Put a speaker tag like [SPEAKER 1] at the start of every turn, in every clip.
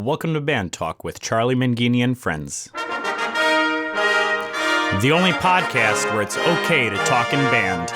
[SPEAKER 1] Welcome to Band Talk with Charlie Mangini and friends. The only podcast where it's okay to talk in band.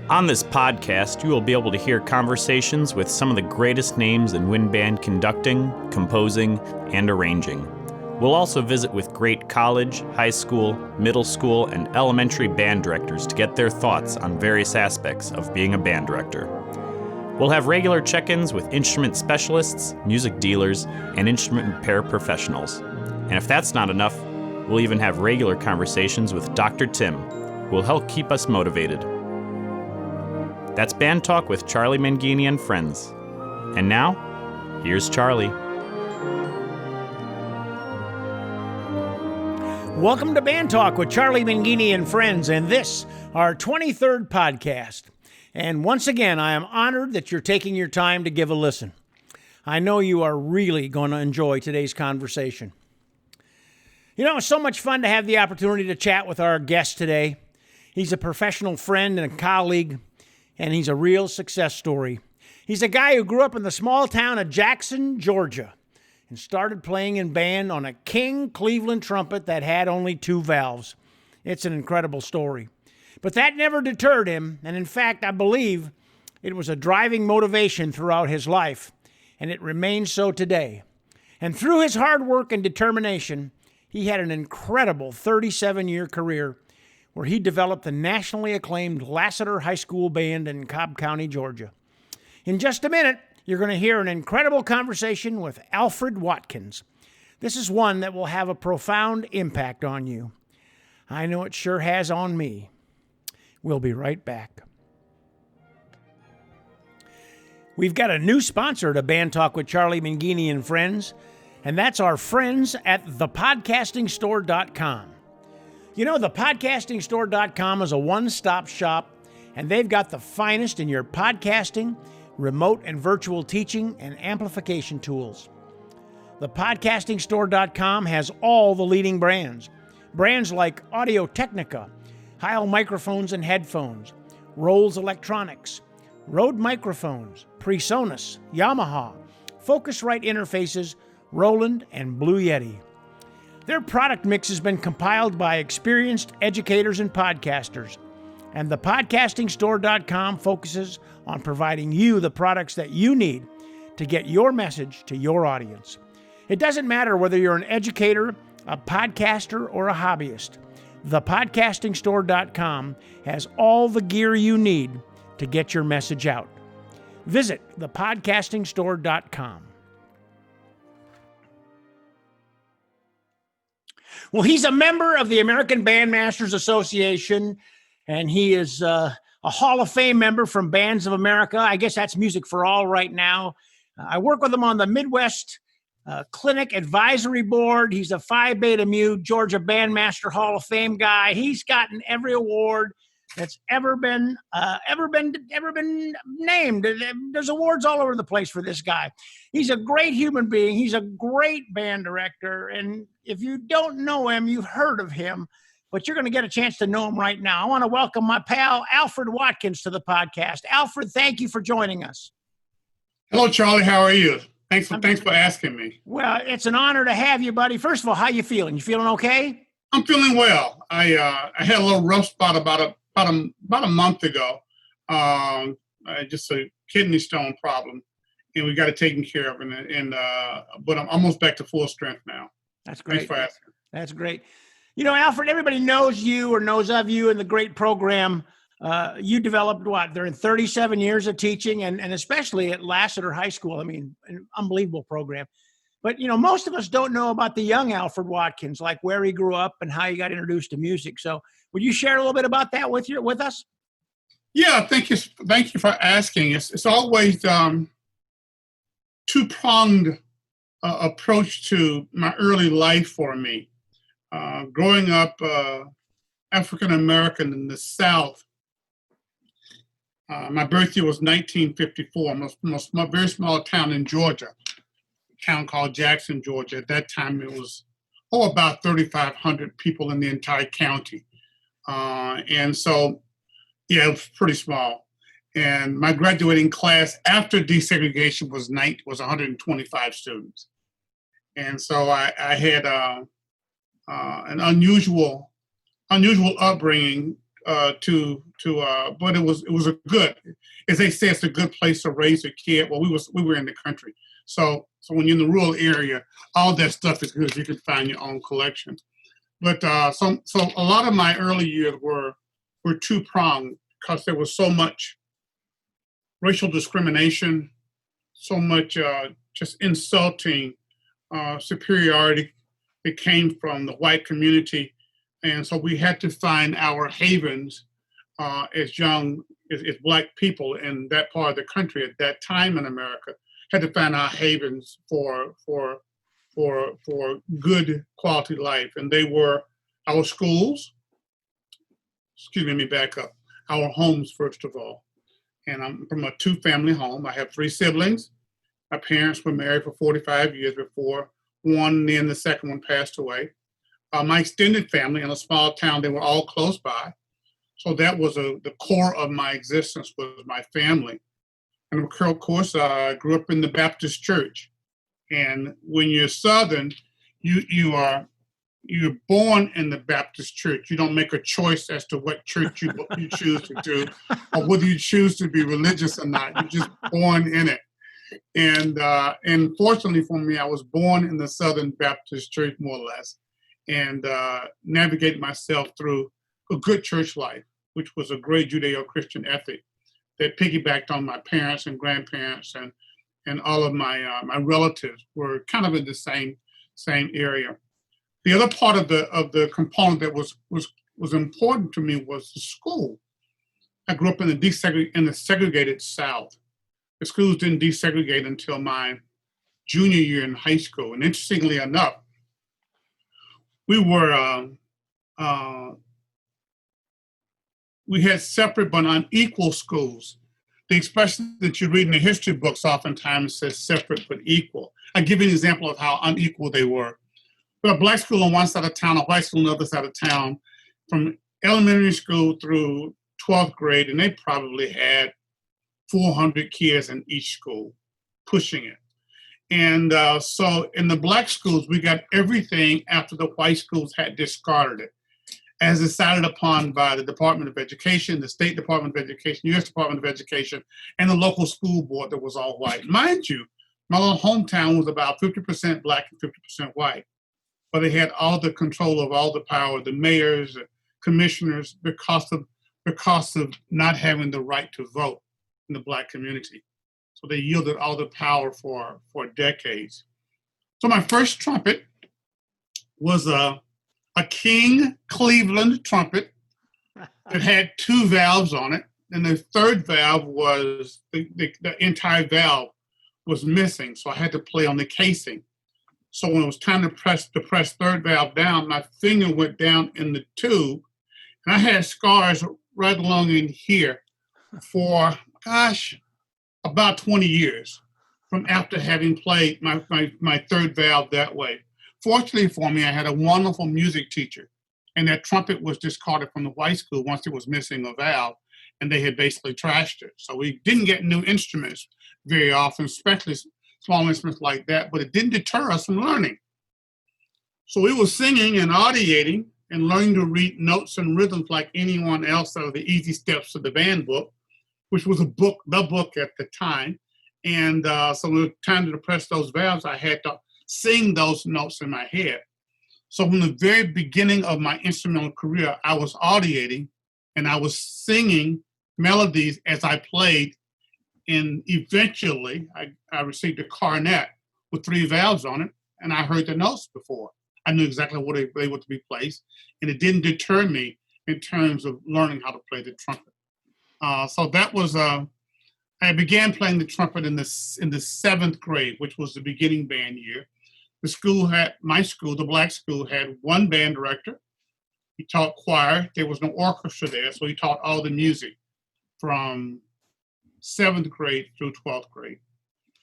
[SPEAKER 1] On this podcast, you will be able to hear conversations with some of the greatest names in wind band conducting, composing, and arranging. We'll also visit with great college, high school, middle school, and elementary band directors to get their thoughts on various aspects of being a band director. We'll have regular check-ins with instrument specialists, music dealers, and instrument repair professionals. And if that's not enough, we'll even have regular conversations with Dr. Tim, who will help keep us motivated. That's Band Talk with Charlie Mangini and friends. And now, here's Charlie.
[SPEAKER 2] Welcome to Band Talk with Charlie Mangini and friends, and this, our 23rd podcast. And once again, I am honored that you're taking your time to give a listen. I know you are really going to enjoy today's conversation. You know, it's so much fun to have the opportunity to chat with our guest today. He's a professional friend and a colleague, and he's a real success story. He's a guy who grew up in the small town of Jackson, Georgia, and started playing in band on a King Cleveland trumpet that had only 2 valves. It's an incredible story. But that never deterred him, and in fact, I believe it was a driving motivation throughout his life, and it remains so today. And through his hard work and determination, he had an incredible 37-year career where he developed the nationally acclaimed Lassiter High School Band in Cobb County, Georgia. In just a minute, you're going to hear an incredible conversation with Alfred Watkins. This is one that will have a profound impact on you. I know it sure has on me. We'll be right back. We've got a new sponsor to Band Talk with Charlie Mangini and friends, and that's our friends at thepodcastingstore.com. You know, thepodcastingstore.com is a one-stop shop, and they've got the finest in your podcasting, remote and virtual teaching, and amplification tools. Thepodcastingstore.com has all the leading brands. Brands like Audio-Technica, Heil microphones and headphones, Rolls Electronics, Rode microphones, PreSonus, Yamaha, Focusrite interfaces, Roland, and Blue Yeti. Their product mix has been compiled by experienced educators and podcasters, and thepodcastingstore.com focuses on providing you the products that you need to get your message to your audience. It doesn't matter whether you're an educator, a podcaster, or a hobbyist. Thepodcastingstore.com has all the gear you need to get your message out. Visit thepodcastingstore.com. Well, he's a member of the American Bandmasters Association, and he is a Hall of Fame member from Bands of America. I guess that's Music for All right now. I work with him on the Midwest Clinic Advisory Board. He's a Phi Beta Mu Georgia Bandmaster Hall of Fame guy. He's gotten every award that's ever been named. There's awards all over the place for this guy. He's a great human being. He's a great band director. And if you don't know him, you've heard of him, but you're going to get a chance to know him right now. I want to welcome my pal, Alfred Watkins, to the podcast. Alfred, thank you for joining us.
[SPEAKER 3] Hello, Charlie. How are you? Thanks for asking me.
[SPEAKER 2] Well, it's an honor to have you, buddy. First of all, how you feeling? You feeling okay?
[SPEAKER 3] I'm feeling well. I had a little rough spot about a month ago. Just a kidney stone problem, and we got it taken care of. But I'm almost back to full strength now.
[SPEAKER 2] That's great.
[SPEAKER 3] Thanks for asking.
[SPEAKER 2] That's great. You know, Alfred, everybody knows you or knows of you and the great program you developed. During 37 years of teaching, and especially at Lassiter High School. I mean, an unbelievable program. But, you know, most of us don't know about the young Alfred Watkins, like where he grew up and how he got introduced to music. So would you share a little bit about that with us?
[SPEAKER 3] Yeah, thank you for asking. It's always two-pronged approach to my early life for me. Growing up African American in the South, My birthday was 1954. I'm from a very small town in Georgia, a town called Jackson, Georgia. At that time, it was about 3,500 people in the entire county. And so, yeah, it was pretty small. And my graduating class after desegregation was 125 students. And so I had an unusual upbringing but it was a good, as they say, it's a good place to raise a kid. Well, we were in the country, so when you're in the rural area, all that stuff is good. You can find your own collection. But so a lot of my early years were two-pronged because there was so much racial discrimination, so much just insulting superiority that came from the white community. And so we had to find our havens as Black people in that part of the country at that time in America, had to find our havens for good quality life. And they were our schools, let me back up, our homes, first of all. And I'm from a two-family home. I have 3 siblings. My parents were married for 45 years before one, and then the second one passed away. My extended family in a small town, they were all close by. So that was the core of my existence, was my family. And of course, I grew up in the Baptist church. And when you're Southern, you're born in the Baptist church. You don't make a choice as to what church you choose to do, or whether you choose to be religious or not. You're just born in it. And fortunately for me, I was born in the Southern Baptist church, more or less, and navigated myself through a good church life, which was a great Judeo-Christian ethic that piggybacked on my parents and grandparents, and all of my relatives were kind of in the same area. The other part of the component that was important to me was the school. I grew up in the segregated South. The schools didn't desegregate until my junior year in high school, and interestingly enough, we had separate but unequal schools. The expression that you read in the history books oftentimes says separate but equal. I'll give you an example of how unequal they were. We had a Black school on one side of town, a white school on the other side of town, from elementary school through 12th grade, and they probably had 400 kids in each school, pushing it. And so in the Black schools, we got everything after the white schools had discarded it, as decided upon by the Department of Education, the State Department of Education, U.S. Department of Education, and the local school board that was all white. Mind you, my little hometown was about 50% Black and 50% white, but they had all the control of all the power, the mayors, the commissioners, because of not having the right to vote in the Black community. So they yielded all the power for decades. So my first trumpet was a King Cleveland trumpet that had 2 valves on it. And the third valve was, the entire valve was missing. So I had to play on the casing. So when it was time to press third valve down, my finger went down in the tube. And I had scars right along in here for, about 20 years from after having played my third valve that way. Fortunately for me, I had a wonderful music teacher, and that trumpet was discarded from the white school once it was missing a valve, and they had basically trashed it. So we didn't get new instruments very often, especially small instruments like that, but it didn't deter us from learning. So we were singing and audiating and learning to read notes and rhythms like anyone else out of the Easy Steps to the Band book, which was the book at the time. And so when it was time to press those valves, I had to sing those notes in my head. So from the very beginning of my instrumental career, I was audiating and I was singing melodies as I played. And eventually I received a cornet with 3 valves on it, and I heard the notes before. I knew exactly where they were to be placed, and it didn't deter me in terms of learning how to play the trumpet. So that was, I began playing the trumpet in the 7th grade, which was the beginning band year. My school, the Black school, had 1 band director. He taught choir. There was no orchestra there, so he taught all the music from 7th grade through 12th grade.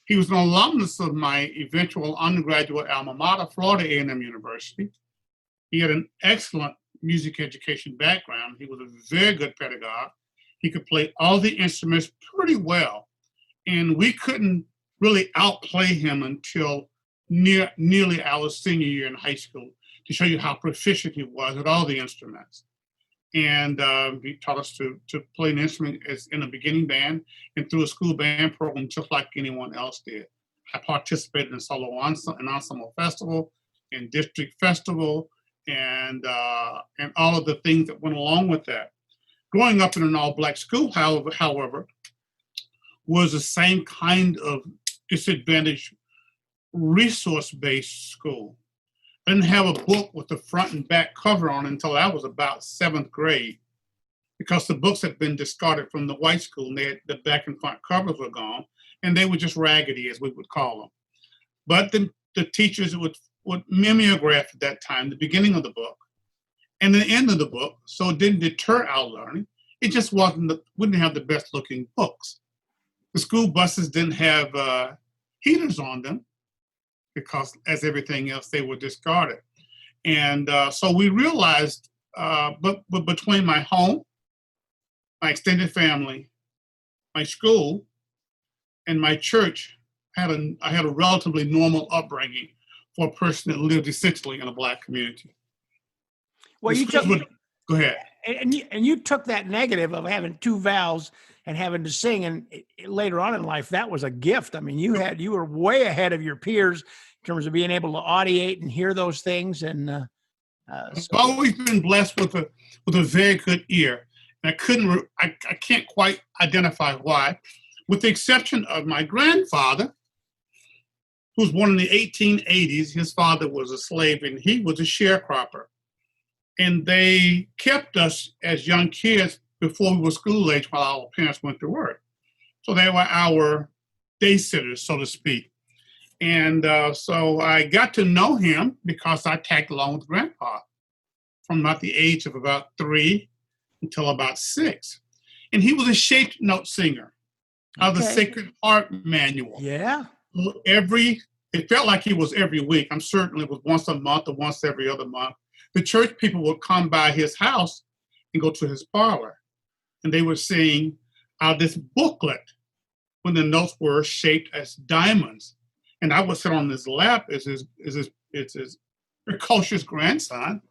[SPEAKER 3] He was an alumnus of my eventual undergraduate alma mater, Florida A&M University. He had an excellent music education background. He was a very good pedagogue. He could play all the instruments pretty well. And we couldn't really outplay him until nearly our senior year in high school to show you how proficient he was at all the instruments. And he taught us to play an instrument as in a beginning band and through a school band program, just like anyone else did. I participated in solo ensemble festival, in district festival, and all of the things that went along with that. Growing up in an all-black school, however, was the same kind of disadvantaged resource-based school. I didn't have a book with the front and back cover on until I was about 7th grade, because the books had been discarded from the white school and the back and front covers were gone, and they were just raggedy, as we would call them. But the teachers would mimeograph at that time the beginning of the book and the end of the book, so it didn't deter our learning. It just wouldn't have the best looking books. The school buses didn't have heaters on them, because as everything else, they were discarded. And so we realized, but between my home, my extended family, my school, and my church, I had a relatively normal upbringing for a person that lived essentially in a Black community.
[SPEAKER 2] Well,
[SPEAKER 3] go ahead.
[SPEAKER 2] And you took that negative of having two valves and having to sing, and later on in life, that was a gift. I mean, you were way ahead of your peers in terms of being able to audiate and hear those things. And
[SPEAKER 3] I've always been blessed with a very good ear, and I can't quite identify why, with the exception of my grandfather, who was born in the 1880s. His father was a slave, and he was a sharecropper. And they kept us as young kids before we were school age while our parents went to work. So they were our day sitters, so to speak. And so I got to know him because I tagged along with Grandpa from about the age of about 3 until about 6. And he was a shaped note singer of the Sacred Heart Manual.
[SPEAKER 2] Yeah.
[SPEAKER 3] It felt like he was every week. I'm certain it was once a month or once every other month. The church people would come by his house and go to his parlor, and they would sing this booklet when the notes were shaped as diamonds. And I would sit on his lap as his precocious grandson,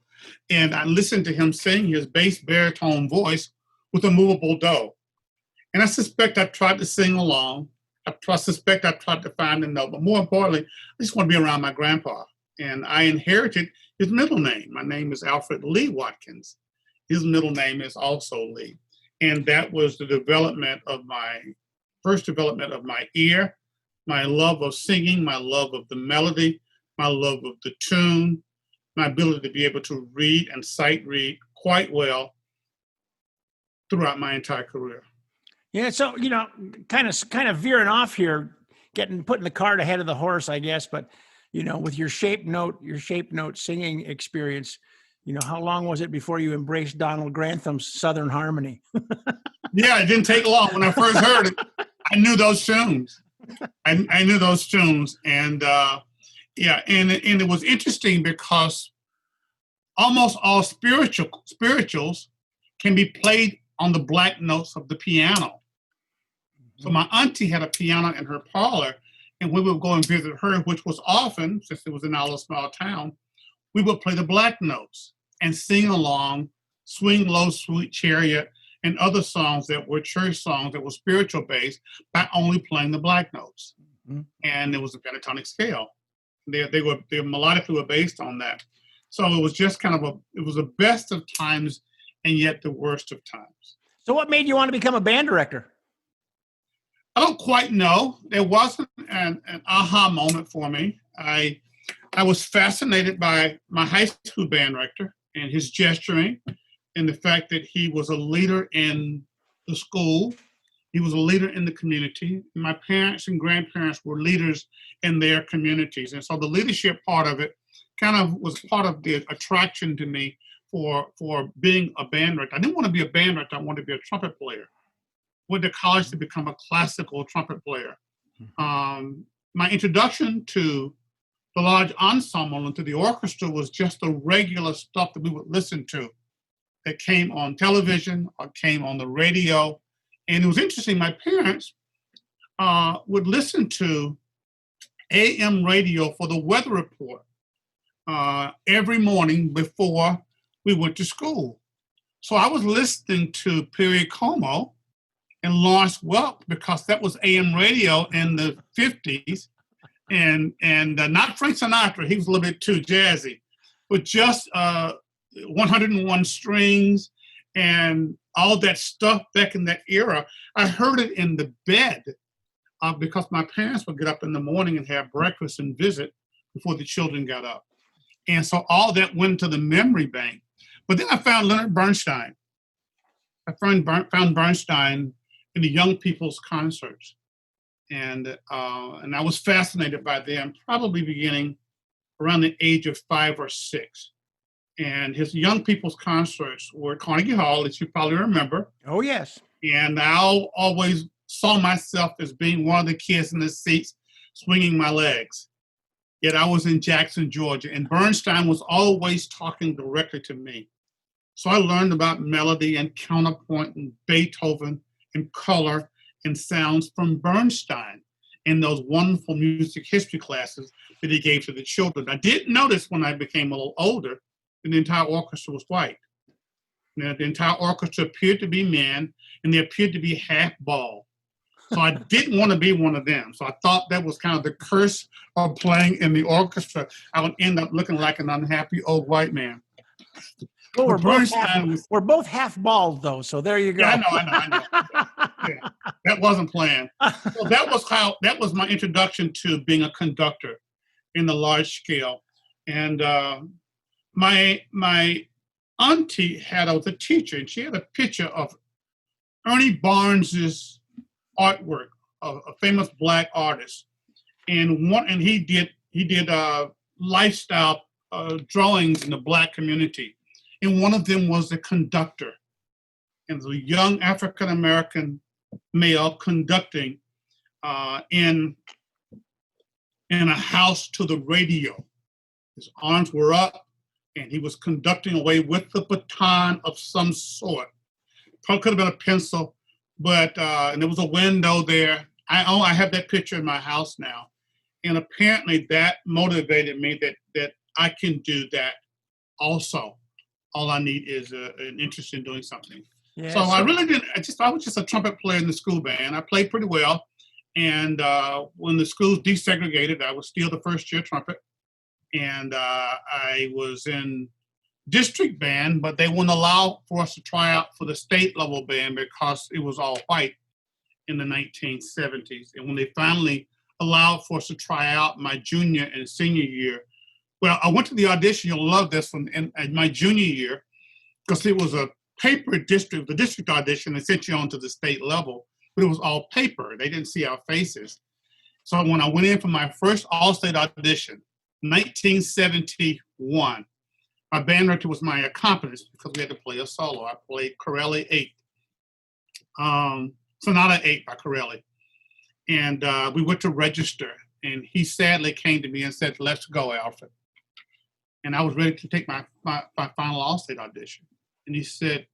[SPEAKER 3] and I listened to him sing his bass baritone voice with a movable dough. And I suspect I tried to sing along. I suspect I tried to find a note, but more importantly, I just want to be around my grandpa. And I inherited his middle name. My name is Alfred Lee Watkins. His middle name is also Lee. And that was the first development of my ear, my love of singing, my love of the melody, my love of the tune, my ability to be able to read and sight read quite well throughout my entire career.
[SPEAKER 2] Yeah, so, kind of veering off here, putting the cart ahead of the horse, I guess, but with your shape note singing experience, how long was it before you embraced Donald Grantham's Southern Harmony?
[SPEAKER 3] Yeah, it didn't take long. When I first heard it, I knew those tunes. I knew those tunes. And and it was interesting because almost all spirituals can be played on the Black notes of the piano. So my auntie had a piano in her parlor, and we would go and visit her, which was often, since it was in our small town, we would play the Black notes and sing along, Swing Low, Sweet Chariot, and other songs that were church songs that were spiritual based by only playing the Black notes. Mm-hmm. And it was a pentatonic scale. They melodically were based on that. So it was just it was the best of times and yet the worst of times.
[SPEAKER 2] So what made you want to become a band director?
[SPEAKER 3] I don't quite know. There wasn't an aha moment for me. I was fascinated by my high school band director and his gesturing and the fact that he was a leader in the school. He was a leader in the community. My parents and grandparents were leaders in their communities. And so the leadership part of it kind of was part of the attraction to me for being a band director. I didn't want to be a band director. I wanted to be a trumpet player. went to college to become a classical trumpet player. My introduction to the large ensemble and to the orchestra was just the regular stuff that we would listen to that came on television or came on the radio. And it was interesting, my parents would listen to AM radio for the weather report every morning before we went to school. So I was listening to Perry Como and Lawrence Welk because that was AM radio in the 50s. And not Frank Sinatra, he was a little bit too jazzy, but just 101 strings and all that stuff back in that era. I heard it in the bed because my parents would get up in the morning and have breakfast and visit before the children got up. And so all that went to the memory bank. But then I found Leonard Bernstein. I found Bernstein in the young people's concerts. And I was fascinated by them, probably beginning around the age of 5 or 6. And his young people's concerts were at Carnegie Hall, as you probably remember.
[SPEAKER 2] Oh, yes.
[SPEAKER 3] And I always saw myself as being one of the kids in the seats, swinging my legs. Yet I was in Jackson, Georgia, and Bernstein was always talking directly to me. So I learned about melody and counterpoint and Beethoven and color and sounds from Bernstein in those wonderful music history classes that he gave to the children. I did notice when I became a little older that the entire orchestra was white. The entire orchestra appeared to be men, and they appeared to be half bald. So I didn't want to be one of them. So I thought that was kind of the curse of playing in the orchestra. I would end up looking like an unhappy old white man.
[SPEAKER 2] Well, we're both half bald, though, so there you go.
[SPEAKER 3] Yeah, I know. Yeah, that wasn't planned. So that was my introduction to being a conductor in the large scale. And my auntie was a teacher, and she had a picture of Ernie Barnes's artwork, a famous Black artist, and he did lifestyle drawings in the Black community, and one of them was the conductor, and the young African American male conducting in a house to the radio. His arms were up, and he was conducting away with the baton of some sort. Probably could have been a pencil. But and there was a window there. I have that picture in my house now, and apparently that motivated me that I can do that also. All I need is an interest in doing something. Yeah, so I really didn't. I was just a trumpet player in the school band. I played pretty well, and when the schools desegregated, I was still the first year trumpet, and I was in district band, but they wouldn't allow for us to try out for the state level band because it was all white in the 1970s. And when they finally allowed for us to try out my junior and senior year, well, I went to the audition. You'll love this one. In my junior year, because it was a paper district, the district audition, they sent you on to the state level, but it was all paper. They didn't see our faces. So when I went in for my first all-state audition, 1971, my band director was my accompanist because we had to play a solo. I played Corelli 8, Sonata 8 by Corelli. And we went to register, and he sadly came to me and said, "Let's go, Alfred." And I was ready to take my final all-state audition. And he said,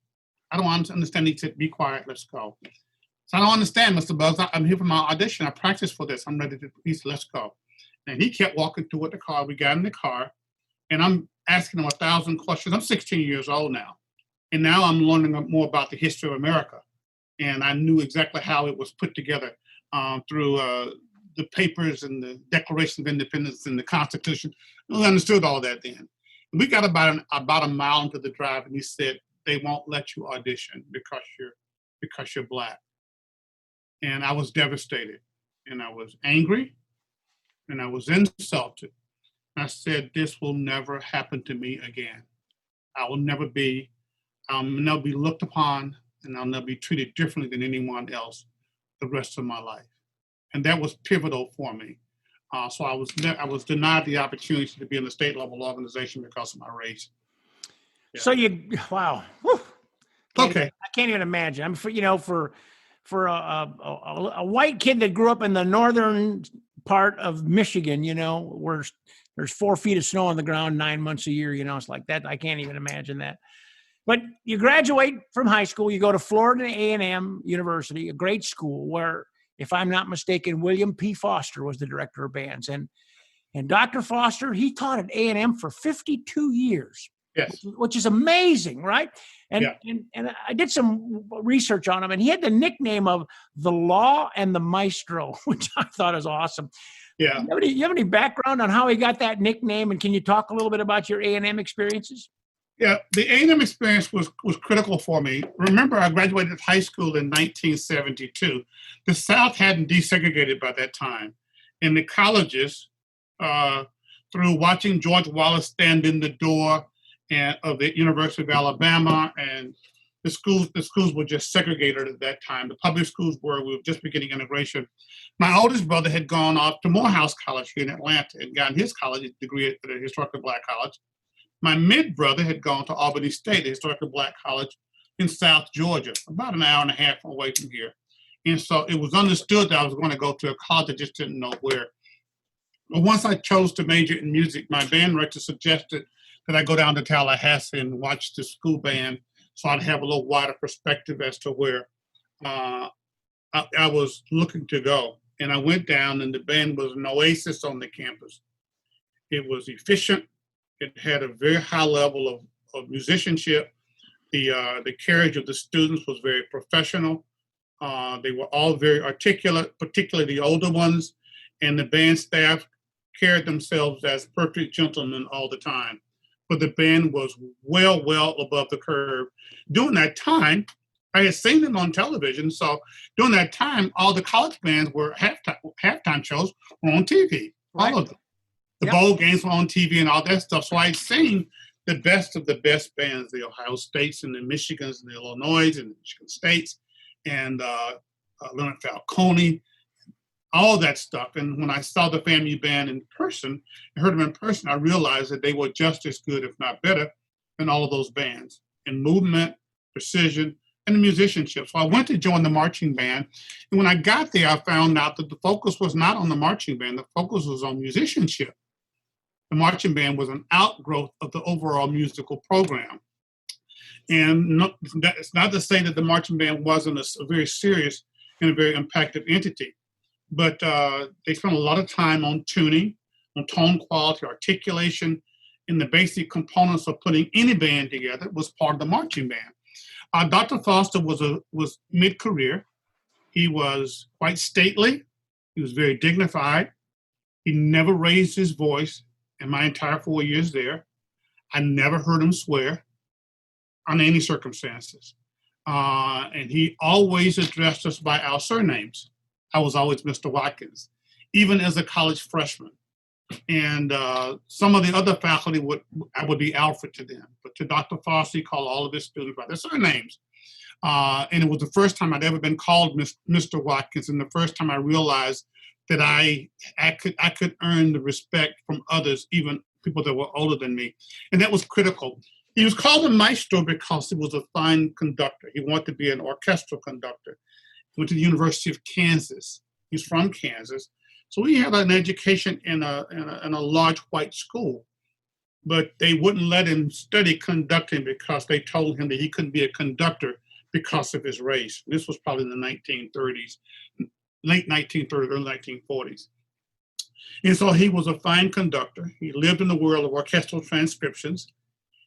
[SPEAKER 3] "I don't understand." He said, "Be quiet, let's go." So I don't understand, Mr. Buzz. I'm here for my audition. I practiced for this. I'm ready to, he said, "Let's go." And he kept walking toward the car. We got in the car, and I'm asking him 1,000 questions. I'm 16 years old now. And now I'm learning more about the history of America. And I knew exactly how it was put together through the papers and the Declaration of Independence and the Constitution. We understood all that then. And we got about a mile into the drive, and he said, "They won't let you audition because you're Black." And I was devastated, and I was angry, and I was insulted. I said, "This will never happen to me again. I'll never be looked upon, and I'll never be treated differently than anyone else the rest of my life." And that was pivotal for me. So I was denied the opportunity to be in the state level organization because of my race. Yeah.
[SPEAKER 2] So wow. Whew.
[SPEAKER 3] Okay.
[SPEAKER 2] I can't even imagine. For for a white kid that grew up in the northern part of Michigan, where there's 4 feet of snow on the ground 9 months a year, it's like that. I can't even imagine that. But you graduate from high school, you go to Florida A&M University, a great school where, if I'm not mistaken, William P. Foster was the director of bands. And Dr. Foster, he taught at A&M for 52 years.
[SPEAKER 3] Yes.
[SPEAKER 2] Which is amazing, right? And I did some research on him, and he had the nickname of the Law and the Maestro, which I thought is awesome.
[SPEAKER 3] Yeah.
[SPEAKER 2] You have any background on how he got that nickname, and can you talk a little bit about your A&M experiences?
[SPEAKER 3] Yeah, the A&M experience was critical for me. Remember, I graduated high school in 1972. The South hadn't desegregated by that time. And the colleges, through watching George Wallace stand in the door of the University of Alabama, and the schools were just segregated at that time. The public schools we were just beginning integration. My oldest brother had gone off to Morehouse College here in Atlanta and gotten his college degree at the Historically Black College. My mid-brother had gone to Albany State, a historically Black college in South Georgia, about an hour and a half away from here. And so it was understood that I was going to go to a college. I just didn't know where. But once I chose to major in music, my band director suggested that I go down to Tallahassee and watch the school band so I'd have a little wider perspective as to where I was looking to go. And I went down, and the band was an oasis on the campus. It was efficient. It had a very high level of musicianship. The carriage of the students was very professional. They were all very articulate, particularly the older ones, and the band staff carried themselves as perfect gentlemen all the time. But the band was well above the curve. During that time, I had seen them on television. So during that time, all the college bands were halftime shows were on TV, all of them. The bowl games were on TV and all that stuff. So I'd seen the best of the best bands, the Ohio States and the Michigans and the Illinois and the Michigan States and Leonard Falcone, all that stuff. And when I saw the FAMU band in person, I heard them in person, I realized that they were just as good, if not better, than all of those bands in movement, precision, and the musicianship. So I went to join the marching band. And when I got there, I found out that the focus was not on the marching band. The focus was on musicianship. The marching band was an outgrowth of the overall musical program. And it's not to say that the marching band wasn't a very serious and a very impactful entity, but they spent a lot of time on tuning, on tone quality, articulation, and the basic components of putting any band together was part of the marching band. Dr. Foster was mid-career. He was quite stately. He was very dignified. He never raised his voice. In my entire 4 years there, I never heard him swear under any circumstances. And he always addressed us by our surnames. I was always Mr. Watkins, even as a college freshman. And some of the other faculty I would be Alfred to them. But to Dr. Foster, he called all of his students by their surnames. And it was the first time I'd ever been called Mr. Watkins, and the first time I realized that I could earn the respect from others, even people that were older than me. And that was critical. He was called a maestro because he was a fine conductor. He wanted to be an orchestral conductor. He went to the University of Kansas. He's from Kansas. So he had an education in a large white school, but they wouldn't let him study conducting because they told him that he couldn't be a conductor because of his race. This was probably in the 1930s. Late 1930s, early 1940s. And so he was a fine conductor. He lived in the world of orchestral transcriptions.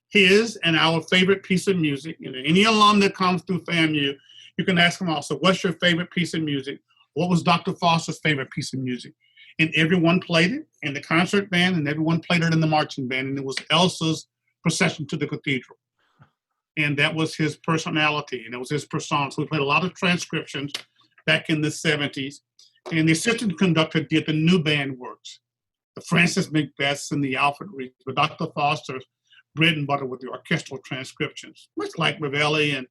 [SPEAKER 3] His and our favorite piece of music, any alum that comes through FAMU, you can ask him also, what's your favorite piece of music? What was Dr. Foster's favorite piece of music? And everyone played it in the concert band, and everyone played it in the marching band, and it was Elsa's Procession to the Cathedral. And that was his personality, and it was his persona. So we played a lot of transcriptions back in the 70s. And the assistant conductor did the new band works, the Francis Macbeths and the Alfred Reeds, but Dr. Foster's bread and butter with the orchestral transcriptions, much like Ravelli and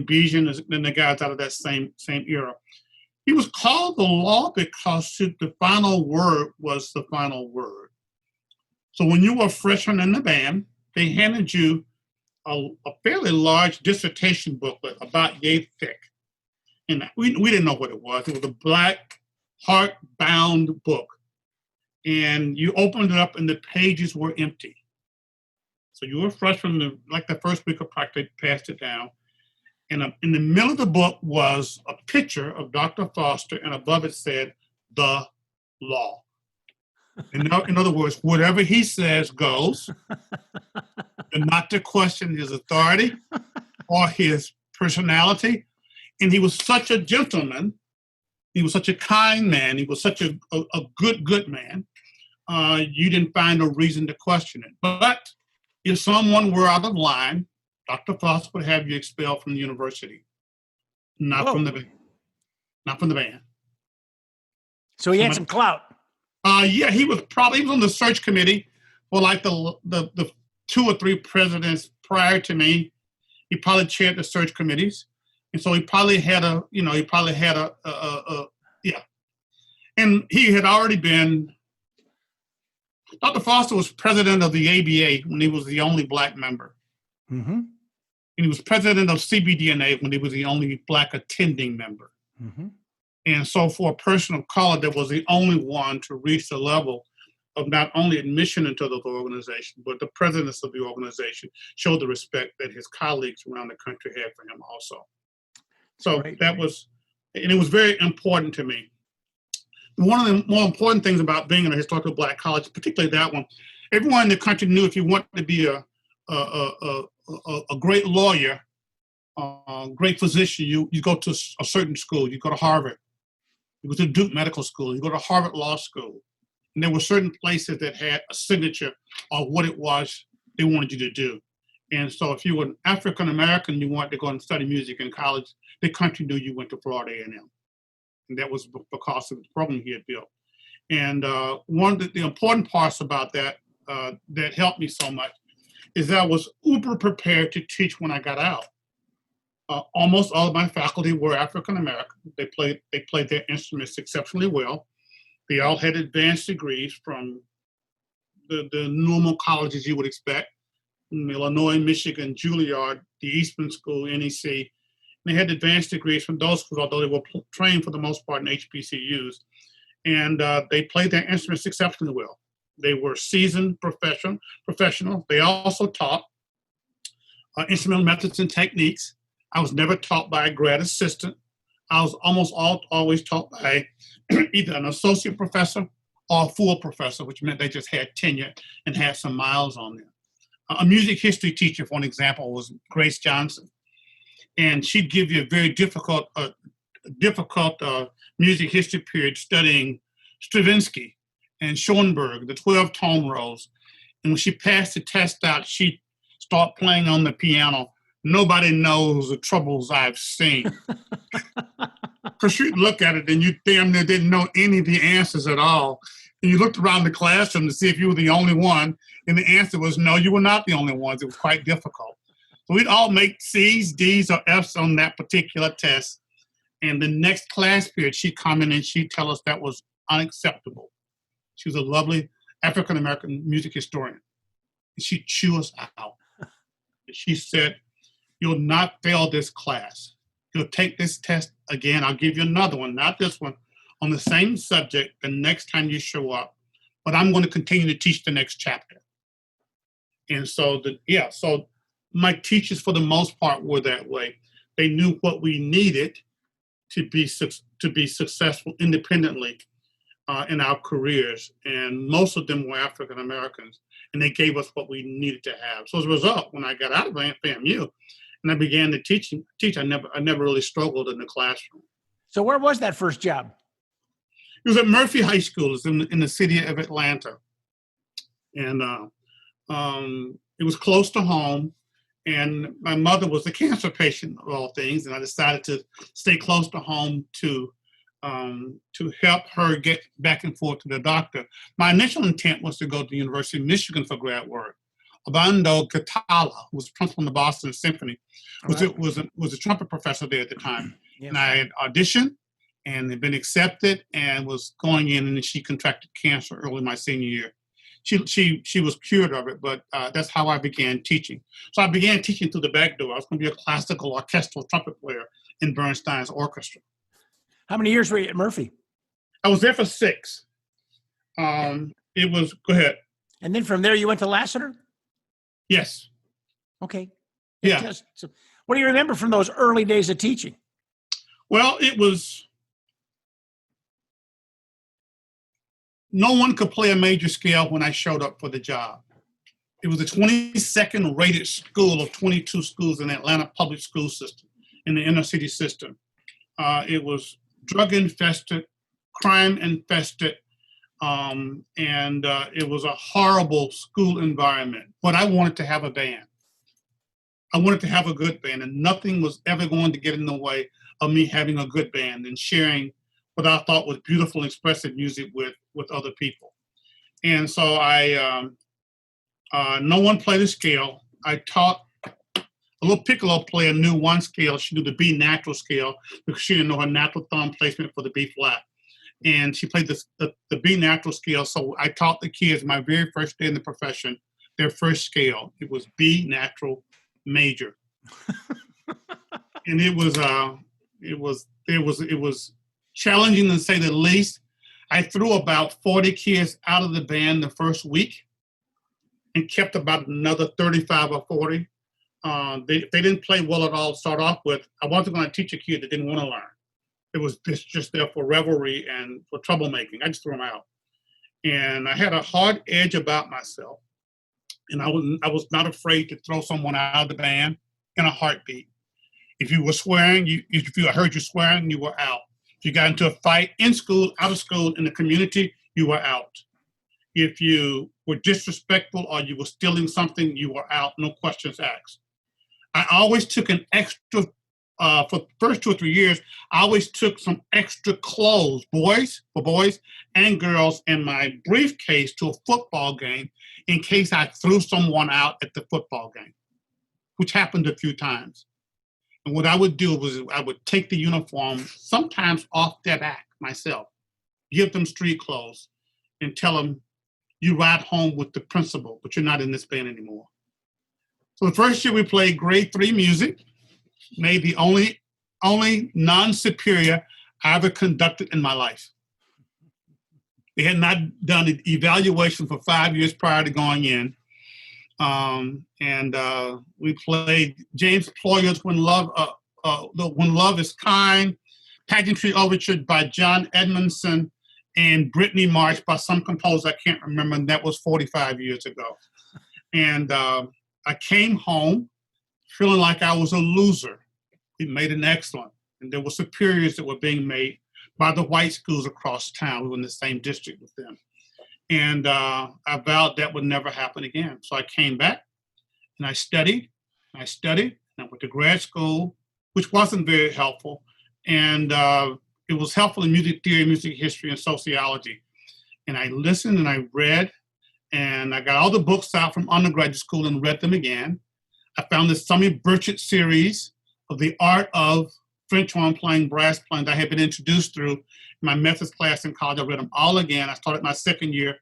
[SPEAKER 3] Bijan and the guys out of that same era. He was called the law because the final word was the final word. So when you were a freshman in the band, they handed you a fairly large dissertation booklet about yay thick. and we didn't know what it was. It was a black hardbound book, and you opened it up and the pages were empty. So you were fresh from the first week of practice, passed it down. And in the middle of the book was a picture of Dr. Foster, and above it said, "The law." In other words, whatever he says goes, and not to question his authority or his personality. And he was such a gentleman. He was such a kind man. He was such a good man. You didn't find a reason to question it. But if someone were out of line, Dr. Foster would have you expelled from the university, not from the band.
[SPEAKER 2] So he had some clout.
[SPEAKER 3] Yeah, he was on the search committee for like the 2 or 3 presidents prior to me. He probably chaired the search committees, and so he probably had yeah. And he had already been. Dr. Foster was president of the ABA when he was the only black member.
[SPEAKER 2] Mm-hmm.
[SPEAKER 3] And he was president of CBDNA when he was the only black attending member.
[SPEAKER 2] Mm-hmm.
[SPEAKER 3] And so for a person of color that was the only one to reach the level of not only admission into the organization, but the presidents of the organization showed the respect that his colleagues around the country had for him also. So that was, and it was very important to me. One of the more important things about being in a historical black college, particularly that one, everyone in the country knew if you wanted to be a great lawyer, great physician, you go to a certain school. You go to Harvard. You go to Duke Medical School. You go to Harvard Law School. And there were certain places that had a signature of what it was they wanted you to do. And so if you were an African American, you wanted to go and study music in college, the country knew you went to Florida A&M. And that was because of the program he had built. And one of the important parts about that that helped me so much is that I was uber prepared to teach when I got out. Almost all of my faculty were African American. They played their instruments exceptionally well. They all had advanced degrees from the normal colleges you would expect, Illinois, Michigan, Juilliard, the Eastman School, NEC. They had advanced degrees from those schools, although they were trained for the most part in HBCUs. And they played their instruments exceptionally well. They were seasoned professionals. They also taught instrumental methods and techniques. I was never taught by a grad assistant. I was always taught by either an associate professor or a full professor, which meant they just had tenure and had some miles on them. A music history teacher, for an example, was Grace Johnson. And she'd give you a very difficult music history period studying Stravinsky and Schoenberg, the 12-tone rolls. And when she passed the test out, she'd start playing on the piano. Nobody knows the troubles I've seen. Because you'd look at it and you damn near didn't know any of the answers at all. And you looked around the classroom to see if you were the only one. And the answer was no, you were not the only ones. It was quite difficult. So we'd all make C's, D's, or F's on that particular test. And the next class period, she'd come in and she'd tell us that was unacceptable. She was a lovely African-American music historian. And she'd chew us out. She said, "You'll not fail this class. You'll take this test again. I'll give you another one, not this one, on the same subject the next time you show up. But I'm going to continue to teach the next chapter." And so, so my teachers, for the most part, were that way. They knew what we needed to be successful independently in our careers. And most of them were African Americans. And they gave us what we needed to have. So as a result, when I got out of FAMU and I began to teach, I never really struggled in the classroom.
[SPEAKER 2] So where was that first job?
[SPEAKER 3] It was at Murphy High School. It's in the city of Atlanta. And it was close to home. And my mother was a cancer patient of all things. And I decided to stay close to home to help her get back and forth to the doctor. My initial intent was to go to the University of Michigan for grad work. Obando Gatala, who was principal in the Boston Symphony, was a trumpet professor there at the time. Yes. And I had auditioned and had been accepted and was going in, and she contracted cancer early my senior year. She was cured of it, but that's how I began teaching. So I began teaching through the back door. I was going to be a classical orchestral trumpet player in Bernstein's orchestra.
[SPEAKER 2] How many years were you at Murphy?
[SPEAKER 3] I was there for 6. It was, go ahead.
[SPEAKER 2] And then from there you went to Lassiter?
[SPEAKER 3] Yes.
[SPEAKER 2] Okay.
[SPEAKER 3] Yeah.
[SPEAKER 2] So what do you remember from those early days of teaching?
[SPEAKER 3] Well, no one could play a major scale when I showed up for the job. It was the 22nd rated school of 22 schools in the Atlanta public school system, in the inner city system. It was drug infested, crime infested, and it was a horrible school environment. But I wanted to have a band. I wanted to have a good band, and nothing was ever going to get in the way of me having a good band and sharing what I thought was beautiful and expressive music with other people. And so no one played a scale. I taught a little piccolo player knew one scale. She knew the B natural scale because she didn't know her natural thumb placement for the B flat. And she played the B natural scale. So I taught the kids my very first day in the profession, their first scale. It was B natural major. And it was challenging to say the least. I threw about 40 kids out of the band the first week and kept about another 35 or 40. They didn't play well at all to start off with. I wasn't going to teach a kid that didn't want to learn. It was just there for revelry and for troublemaking. I just threw them out. And I had a hard edge about myself. And I was not afraid to throw someone out of the band in a heartbeat. If you were swearing, if you heard you swearing, you were out. If you got into a fight in school, out of school, in the community, you were out. If you were disrespectful or you were stealing something, you were out, no questions asked. I always took an extra, for the first 2 or 3 years, I always took some extra clothes, for boys and girls, in my briefcase to a football game in case I threw someone out at the football game, which happened a few times. And what I would do was I would take the uniform, sometimes off their back myself, give them street clothes, and tell them, you ride home with the principal, but you're not in this band anymore. So the first year we played grade 3 music, made the only non-superior I ever conducted in my life. They had not done an evaluation for 5 years prior to going in. We played James Ployer's When Love is Kind, Pageantry Overture by John Edmondson, and Brittany March by some composer I can't remember, and that was 45 years ago. And I came home feeling like I was a loser. We made an excellent, and there were superiors that were being made by the white schools across town. We were in the same district with them. And I vowed that would never happen again. So I came back and I studied, and I went to grad school, which wasn't very helpful. And it was helpful in music theory, music history, and sociology. And I listened and I read, and I got all the books out from undergraduate school and read them again. I found the Summy Burchett series of the art of French horn playing, brass playing that I had been introduced through in my methods class in college. I read them all again. I started my second year,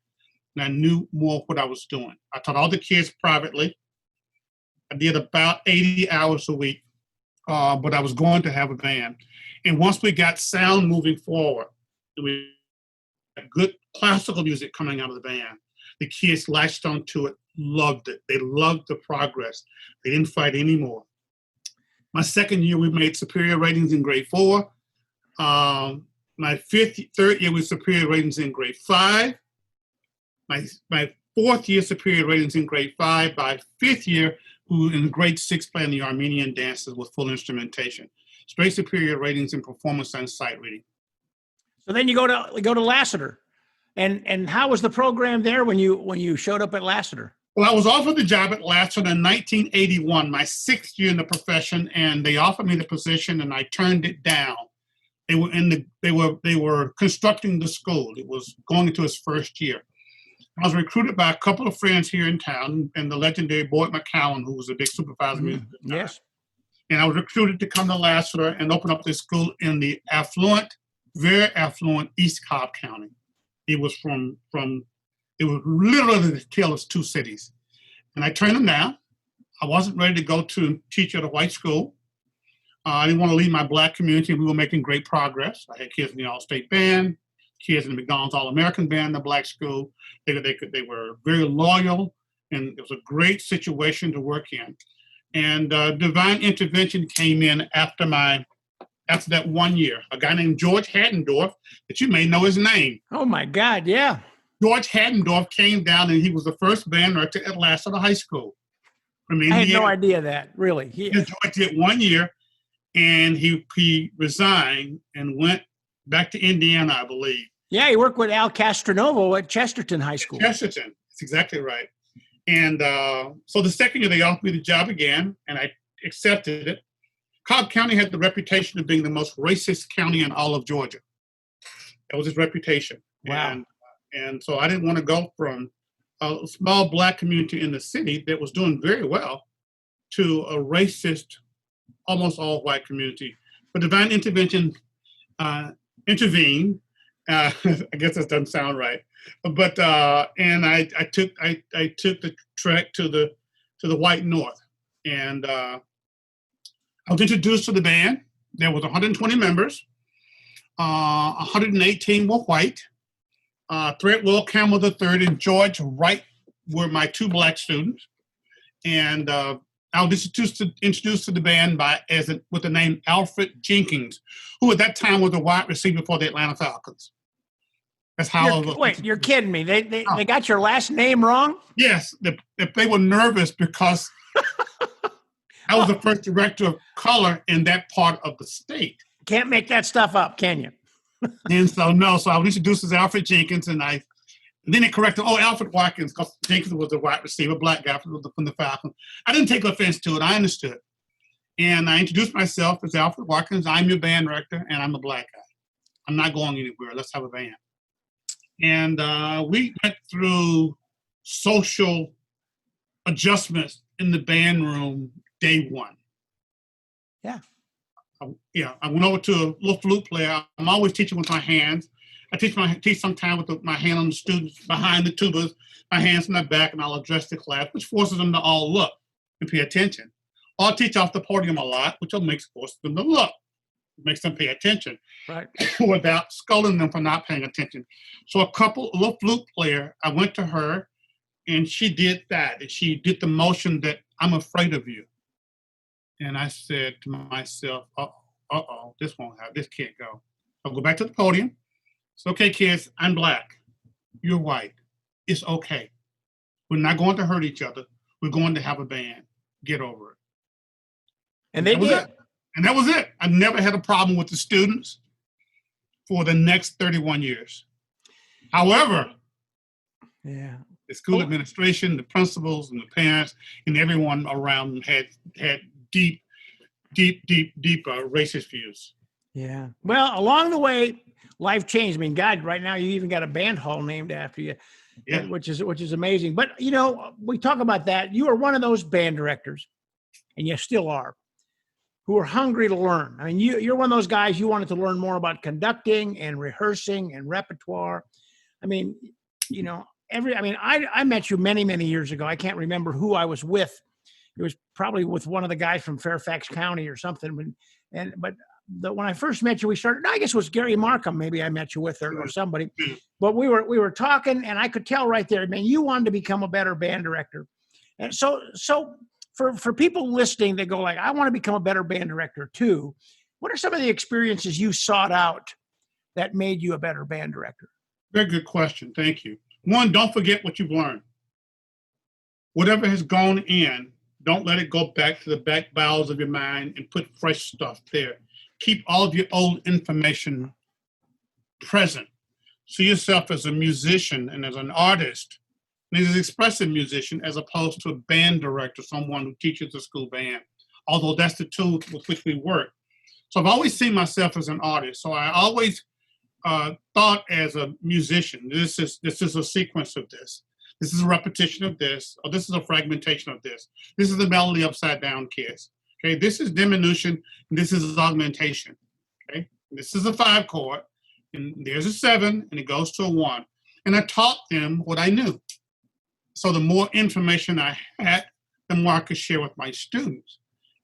[SPEAKER 3] and I knew more what I was doing. I taught all the kids privately. I did about 80 hours a week, but I was going to have a band. And once we got sound moving forward, we had good classical music coming out of the band. The kids latched onto it, loved it. They loved the progress. They didn't fight anymore. My second year, we made superior ratings in grade 4. My third year, we superior ratings in grade 5. My fourth year, superior ratings in grade 5. By fifth year, we were in grade 6 playing the Armenian dances with full instrumentation. Straight superior ratings in performance and sight reading.
[SPEAKER 2] So then you go to Lassiter, and how was the program there when you showed up at Lassiter?
[SPEAKER 3] Well, I was offered the job at Lassiter in 1981, my 6th year in the profession, and they offered me the position, and I turned it down. They were constructing the school. It was going into its first year. I was recruited by a couple of friends here in town, and the legendary Boyd McCowan, who was a big supervisor.
[SPEAKER 2] Yes.
[SPEAKER 3] And I was recruited to come to Lassiter and open up this school in the affluent, very affluent East Cobb County. It was it was literally the tale of 2 cities. And I turned them down. I wasn't ready to go to teach at a white school. I didn't want to leave my Black community. We were making great progress. I had kids in the All-State Band, kids in the McDonald's All-American Band, the Black school. They were very loyal, and it was a great situation to work in. And divine intervention came in after that 1 year. A guy named George Haddendorf, that you may know his name.
[SPEAKER 2] Oh my God, yeah.
[SPEAKER 3] George Haddendorf came down, and he was the first band director at Lassiter High School.
[SPEAKER 2] I had no idea that, really.
[SPEAKER 3] George did 1 year, and he resigned and went back to Indiana, I believe.
[SPEAKER 2] Yeah, he worked with Al Castronovo at Chesterton High School.
[SPEAKER 3] Chesterton, that's exactly right. And so the second year, they offered me the job again, and I accepted it. Cobb County had the reputation of being the most racist county in all of Georgia. That was its reputation.
[SPEAKER 2] Wow.
[SPEAKER 3] And so I didn't want to go from a small Black community in the city that was doing very well to a racist, almost all white community. But divine intervention intervened. I guess that doesn't sound right, but and I took the trek to the white north, and I was introduced to the band. There was 120 members. 118 were white. Threadwell Campbell III and George Wright were my two Black students, and I was introduced to the band with the name Alfred Jenkins, who at that time was a wide receiver for the Atlanta Falcons. That's how.
[SPEAKER 2] Wait, you're kidding me? They got your last name wrong?
[SPEAKER 3] Yes, they were nervous because I was the first director of color in that part of the state.
[SPEAKER 2] Can't make that stuff up, can you?
[SPEAKER 3] And so I was introduced as Alfred Jenkins, and then they corrected, Alfred Watkins, because Jenkins was a wide receiver, Black guy from the Falcons. I didn't take offense to it. I understood. And I introduced myself as Alfred Watkins. I'm your band director, and I'm a Black guy. I'm not going anywhere. Let's have a band. And we went through social adjustments in the band room day one.
[SPEAKER 2] Yeah.
[SPEAKER 3] I went over to a little flute player. I'm always teaching with my hands. I teach sometimes with my hand on the students behind the tubas, my hands in the back, and I'll address the class, which forces them to all look and pay attention. Or I'll teach off the podium a lot, which forces them to look, makes them pay attention,
[SPEAKER 2] right,
[SPEAKER 3] without scolding them for not paying attention. So a little flute player, I went to her, and she did that, and she did the motion that I'm afraid of you. And I said to myself, this won't happen. This can't go. I'll go back to the podium. It's okay, kids. I'm Black. You're white. It's okay. We're not going to hurt each other. We're going to have a band. Get over it.
[SPEAKER 2] And they did.
[SPEAKER 3] And that was it. I never had a problem with the students for the next 31 years. However,
[SPEAKER 2] the
[SPEAKER 3] school administration, the principals, and the parents, and everyone around them had deep racist views.
[SPEAKER 2] Yeah. Well, along the way, life changed. I mean, God, right now you even got a band hall named after you, which is amazing. But we talk about that. You are one of those band directors, and you still are, who are hungry to learn. I mean, you're one of those guys. You wanted to learn more about conducting and rehearsing and repertoire. I mean, I met you many, many years ago. I can't remember who I was with. It was probably with one of the guys from Fairfax County or something. But when I first met you, I guess it was Gary Markham. Maybe I met you with or somebody. But we were talking, and I could tell right there, man, you wanted to become a better band director. And so for people listening, they go like, I want to become a better band director too. What are some of the experiences you sought out that made you a better band director?
[SPEAKER 3] Very good question. Thank you. One, don't forget what you've learned. Whatever has gone in, don't let it go back to the back bowels of your mind and put fresh stuff there. Keep all of your old information present. See yourself as a musician and as an artist, and as an expressive musician, as opposed to a band director, someone who teaches a school band, although that's the tool with which we work. So I've always seen myself as an artist. So I always thought as a musician, this is a sequence of this. This is a repetition of this, or this is a fragmentation of this. This is the melody upside down, kids. Okay, this is diminution, and this is augmentation. Okay, this is a 5 chord, and there's a 7, and it goes to a 1. And I taught them what I knew. So the more information I had, the more I could share with my students.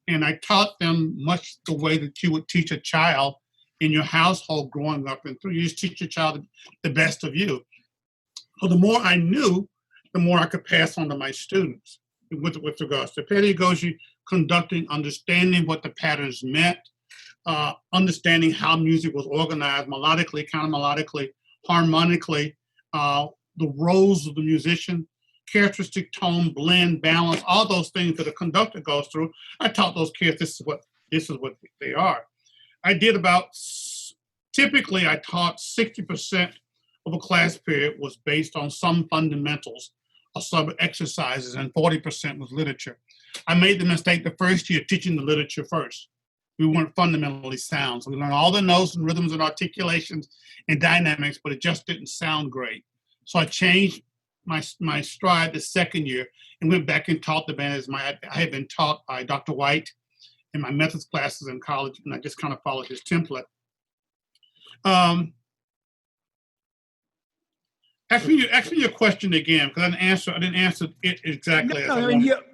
[SPEAKER 3] And I taught them much the way that you would teach a child in your household growing up. And you just teach your child the best of you. So the more I knew, the more I could pass on to my students with regards to pedagogy, conducting, understanding what the patterns meant, understanding how music was organized melodically, counter-melodically, harmonically, the roles of the musician, characteristic tone, blend, balance, all those things that a conductor goes through. I taught those kids this is what they are. I did typically I taught 60% of a class period was based on some fundamentals or some exercises, and 40% was literature. I made the mistake the first year teaching the literature first. We weren't fundamentally sound. So we learned all the notes and rhythms and articulations and dynamics, but it just didn't sound great. So I changed my stride the second year and went back and taught the band as I had been taught by Dr. White in my methods classes in college, and I just kind of followed his template. Ask me your question again, because I didn't answer it exactly.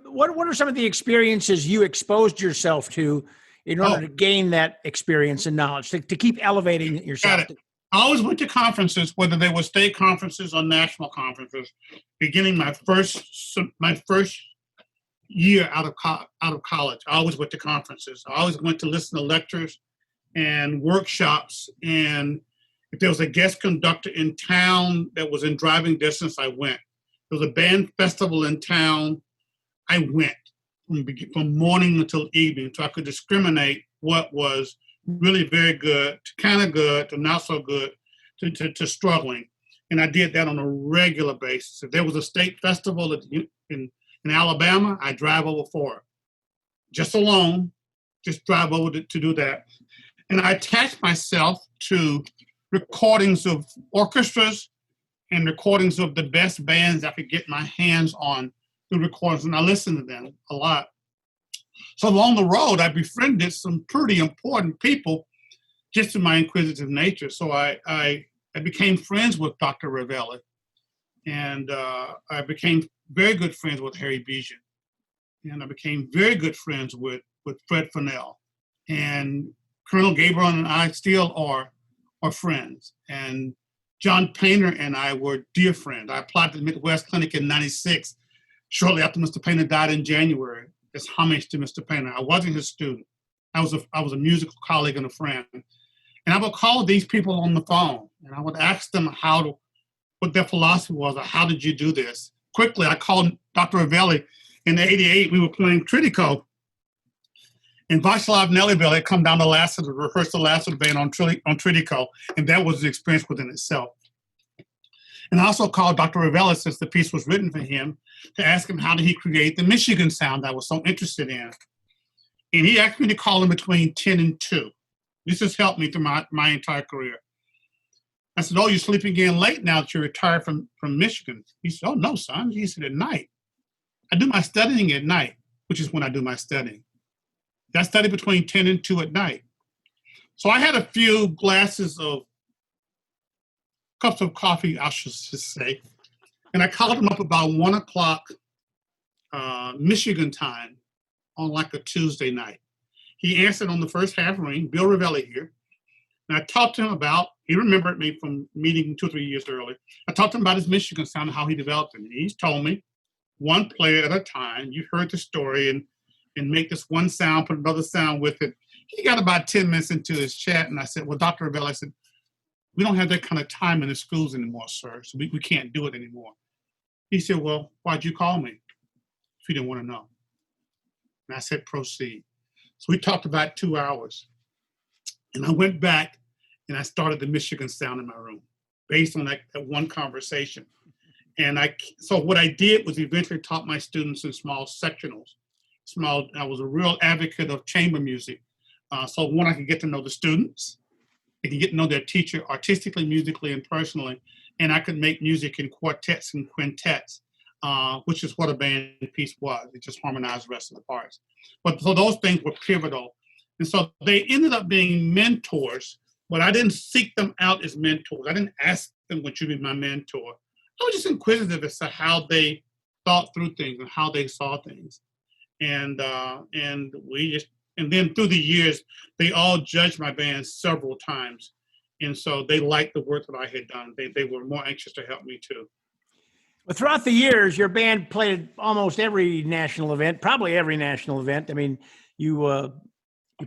[SPEAKER 2] What are some of the experiences you exposed yourself to in order to gain that experience and knowledge, to keep elevating yourself?
[SPEAKER 3] Got it. I always went to conferences, whether they were state conferences or national conferences. Beginning my first year out of college, I always went to conferences. I always went to listen to lectures and workshops. And if there was a guest conductor in town that was in driving distance, I went. There was a band festival in town, I went from morning until evening, so I could discriminate what was really very good to kind of good to not so good to struggling. And I did that on a regular basis. If there was a state festival in Alabama, I drive over for it. Just alone, just drive over to do that. And I attached myself to recordings of orchestras and recordings of the best bands I could get my hands on through recordings, and I listened to them a lot. So along the road, I befriended some pretty important people just in my inquisitive nature. So I became friends with Dr. Ravelli, and I became very good friends with Harry Bijan, and I became very good friends with Fred Fennell, and Colonel Gabriel and I still are friends. And John Painter and I were dear friends. I applied to the Midwest Clinic in '96, shortly after Mr. Painter died in January. As homage to Mr. Painter. I wasn't his student. I was a musical colleague and a friend. And I would call these people on the phone, and I would ask them what their philosophy was, or how did you do this? Quickly, I called Dr. Ravelli in '88. We were playing Tritico, and Václav Nelibel had come down to Lassiter to rehearse the Lassiter band on Tritico, and that was an experience within itself. And I also called Dr. Ravelli, since the piece was written for him, to ask him how did he create the Michigan sound I was so interested in. And he asked me to call him between 10 and 2. This has helped me through my entire career. I said, "Oh, you're sleeping in late now that you're retired from Michigan." He said, "Oh, no, son." He said, "At night. I do my studying at night," which is when I do my studying. I study between 10 and 2 at night. So I had a few cups of coffee, I should just say. And I called him up about 1 o'clock Michigan time on like a Tuesday night. He answered on the first half ring, "Bill Ravelli here." And I talked to him he remembered me from meeting 2 or 3 years earlier. I talked to him about his Michigan sound and how he developed it. And he's told me, one player at a time, you heard the story, and make this one sound, put another sound with it. He got about 10 minutes into his chat, and I said, "Well, Dr. Ravelli," I said, "we don't have that kind of time in the schools anymore, sir, so we can't do it anymore." He said, "Well, why'd you call me if you didn't want to know?" And I said, "Proceed." So we talked about 2 hours. And I went back and I started the Michigan sound in my room based on that one conversation. And so what I did was eventually taught my students in small sectionals. I was a real advocate of chamber music. So one, I could get to know the students. I could get to know their teacher artistically, musically, and personally. And I could make music in quartets and quintets, which is what a band piece was. It just harmonized the rest of the parts. But so those things were pivotal. And so they ended up being mentors, but I didn't seek them out as mentors. I didn't ask them, "Would you be my mentor?" I was just inquisitive as to how they thought through things and how they saw things. and we just, and then through the years, they all judged my band several times. And so they liked the work that I had done. They were more anxious to help me too.
[SPEAKER 2] Well, throughout the years, your band played almost every national event, probably every national event. I mean, you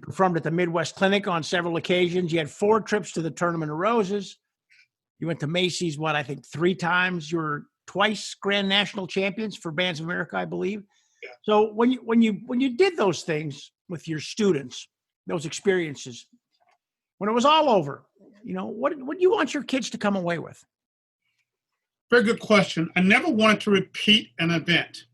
[SPEAKER 2] performed at the Midwest Clinic on several occasions. You had 4 trips to the Tournament of Roses. You went to Macy's, I think 3 times. You were twice Grand National Champions for Bands of America, I believe.
[SPEAKER 3] Yeah.
[SPEAKER 2] So when you did those things with your students, those experiences, when it was all over, what do you want your kids to come away with?
[SPEAKER 3] Very good question. I never wanted to repeat an event.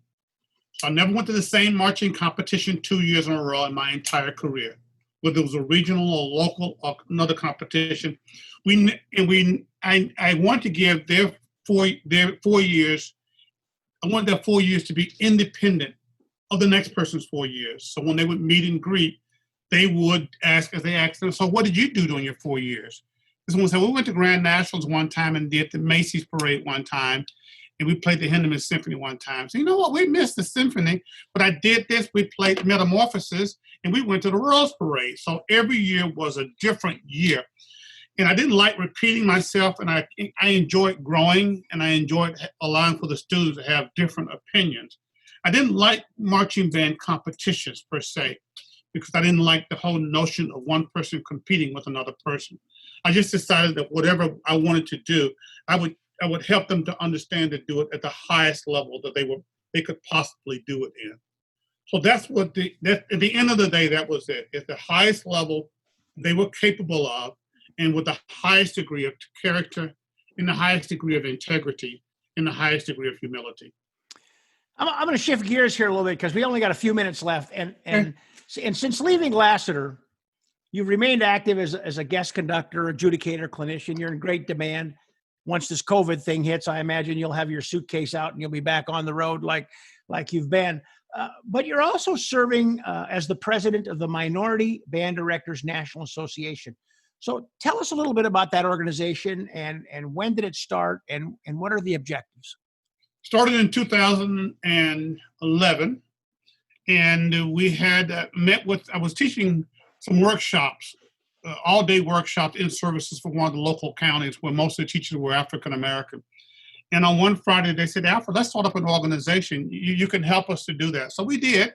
[SPEAKER 3] So I never went to the same marching competition 2 years in a row in my entire career, whether it was a regional or local or another competition. I want to give their 4 years. I want their 4 years to be independent of the next person's 4 years. So when they would meet and greet, they would ask, as they asked them, so what did you do during your 4 years? Someone said, we went to Grand Nationals one time and did the Macy's Parade one time, and we played the Hindeman Symphony one time. So you know what? We missed the symphony, but I did this. We played Metamorphosis, and we went to the Rose Parade. So every year was a different year. And I didn't like repeating myself, and I enjoyed growing, and I enjoyed allowing for the students to have different opinions. I didn't like marching band competitions per se, because I didn't like the whole notion of one person competing with another person. I just decided that whatever I wanted to do, I would help them to understand to do it at the highest level that they could possibly do it in. So that's what at the end of the day, that was it. At the highest level they were capable of, and with the highest degree of character, in the highest degree of integrity, in the highest degree of humility.
[SPEAKER 2] I'm going to shift gears here a little bit because we only got a few minutes left. And since leaving Lassiter, you've remained active as a guest conductor, adjudicator, clinician. You're in great demand. Once this COVID thing hits, I imagine you'll have your suitcase out and you'll be back on the road like you've been. But you're also serving as the president of the Minority Band Directors National Association. So tell us a little bit about that organization and when did it start and what are the objectives?
[SPEAKER 3] Started in 2011, and we had I was teaching some workshops, all-day workshops in services for one of the local counties where most of the teachers were African-American. And on one Friday, they said, Alfred, let's start up an organization. You can help us to do that. So we did.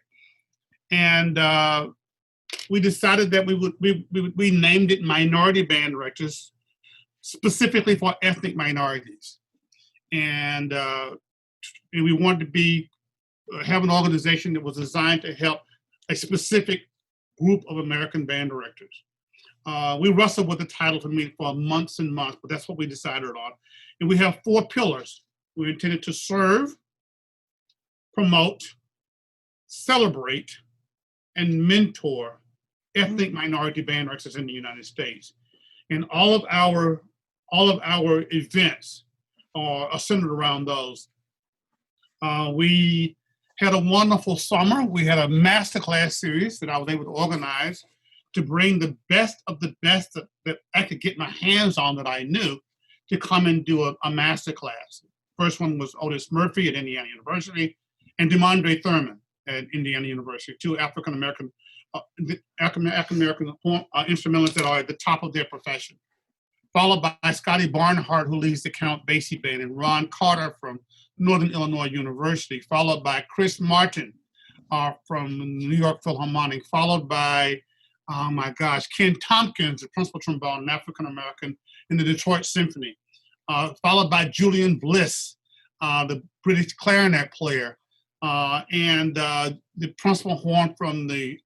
[SPEAKER 3] And we decided that we named it Minority Band Directors, specifically for ethnic minorities. And we wanted to have an organization that was designed to help a specific group of American band directors. We wrestled with the title for months and months, but that's what we decided on. And we have 4 pillars. We intended to serve, promote, celebrate, and mentor ethnic minority band directors in the United States. And all of our events are centered around those. We had a wonderful summer. We had a masterclass series that I was able to organize to bring the best of the best that I could get my hands on that I knew to come and do a masterclass. First one was Otis Murphy at Indiana University and DeMondre Thurman at Indiana University, 2 African-American instrumentalists that are at the top of their profession. Followed by Scotty Barnhart, who leads the Count Basie Band, and Ron Carter from Northern Illinois University, followed by Chris Martin from New York Philharmonic, followed by, Ken Tompkins, the principal trombone, an African-American in the Detroit Symphony, followed by Julian Bliss, the British clarinet player, and the principal horn from the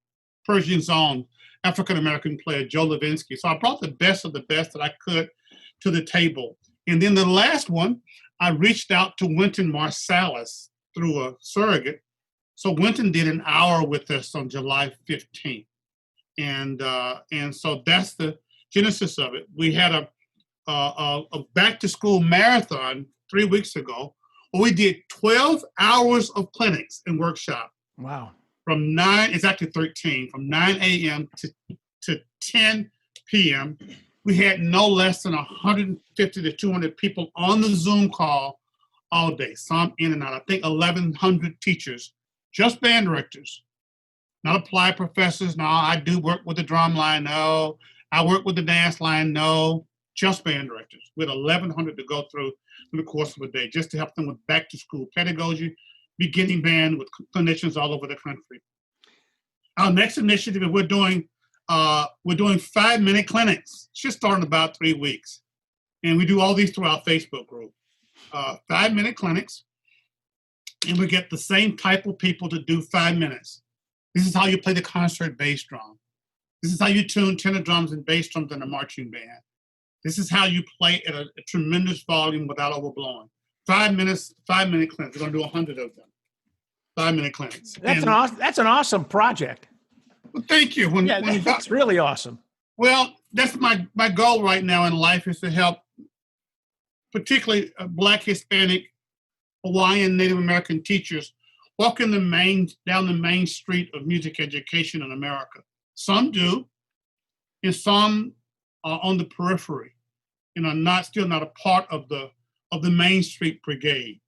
[SPEAKER 3] Persian Zone, African-American player Joe Levinsky. So I brought the best of the best that I could to the table. And then the last one, I reached out to Wynton Marsalis through a surrogate. So Wynton did an hour with us on July 15th. And so that's the genesis of it. We had a back-to-school marathon 3 weeks ago where we did 12 hours of clinics and workshop.
[SPEAKER 2] Wow.
[SPEAKER 3] From 9, it's actually 13, from 9 a.m. to 10 p.m. We had no less than 150 to 200 people on the Zoom call all day, some in and out. I think 1,100 teachers, just band directors, not applied professors. No, I do work with the drum line. No, I work with the dance line. No, just band directors with 1,100 to go through in the course of a day, just to help them with back to school pedagogy, beginning band with clinicians all over the country. Our next initiative, we're doing 5-minute clinics. It's just starting about 3 weeks. And we do all these through our Facebook group. 5-minute clinics. And we get the same type of people to do 5 minutes. This is how you play the concert bass drum. This is how you tune tenor drums and bass drums in a marching band. This is how you play at a tremendous volume without overblowing. 5 minutes, 5-minute clinics. We're going to do 100 of them. 5-minute clinics.
[SPEAKER 2] That's an awesome project.
[SPEAKER 3] Well, thank you.
[SPEAKER 2] That's really awesome.
[SPEAKER 3] Well, that's my goal right now in life, is to help particularly Black, Hispanic, Hawaiian, Native American teachers walk down the main street of music education in America. Some do, and some are on the periphery and are still not a part of the Main Street Brigade.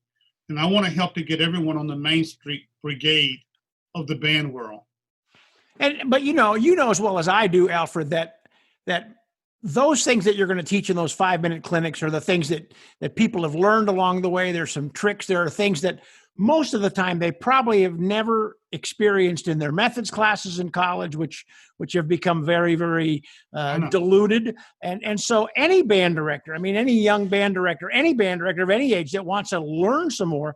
[SPEAKER 3] And I want to help to get everyone on the Main Street Brigade of the band world.
[SPEAKER 2] But you know as well as I do, Alfred, that those things that you're going to teach in those 5-minute clinics are the things that people have learned along the way. There's some tricks. There are things that most of the time they probably have never experienced in their methods classes in college, which have become very, very diluted. And so any band director, any young band director, any band director of any age that wants to learn some more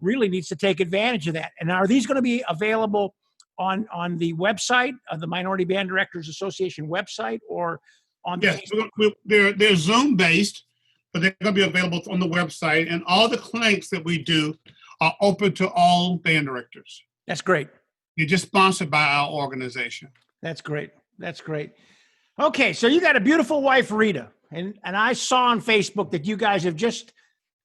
[SPEAKER 2] really needs to take advantage of that. And are these going to be available on the website, the Minority Band Directors Association website, or on the Facebook?
[SPEAKER 3] They're Zoom based, but they're going to be available on the website. And all the clinics that we do are open to all band directors.
[SPEAKER 2] That's great.
[SPEAKER 3] They're just sponsored by our organization.
[SPEAKER 2] That's great. That's great. Okay, so you got a beautiful wife, Rita, and I saw on Facebook that you guys have just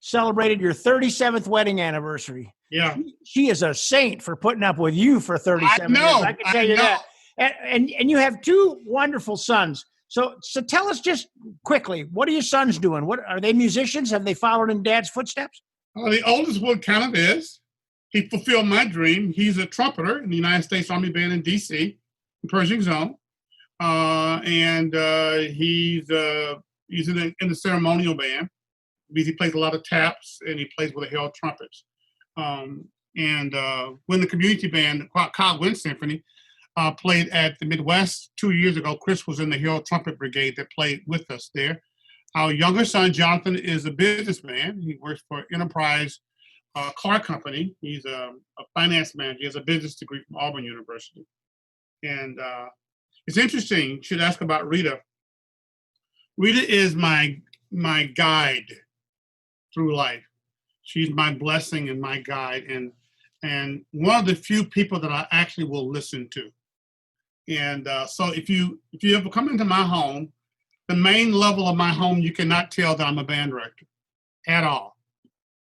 [SPEAKER 2] celebrated your 37th wedding anniversary.
[SPEAKER 3] Yeah.
[SPEAKER 2] She is a saint for putting up with you for 37 years. I can tell you that. And you have 2 wonderful sons. So tell us just quickly, what are your sons doing? What are they, musicians? Have they followed in Dad's footsteps?
[SPEAKER 3] The oldest one kind of is. He fulfilled my dream. He's a trumpeter in the United States Army Band in D.C., in Pershing Zone. He's in the ceremonial band, because he plays a lot of taps and he plays with the Herald trumpets. When the community band, Kyle Wind Symphony, played at the Midwest 2 years ago, Chris was in the Herald Trumpet Brigade that played with us there. Our younger son, Jonathan, is a businessman. He works for Enterprise Car Company. He's a finance manager. He has a business degree from Auburn University. And it's interesting, you should ask about Rita. Rita is my guide through life. She's my blessing and my guide, and one of the few people that I actually will listen to. And so if you ever come into my home, the main level of my home, you cannot tell that I'm a band director at all.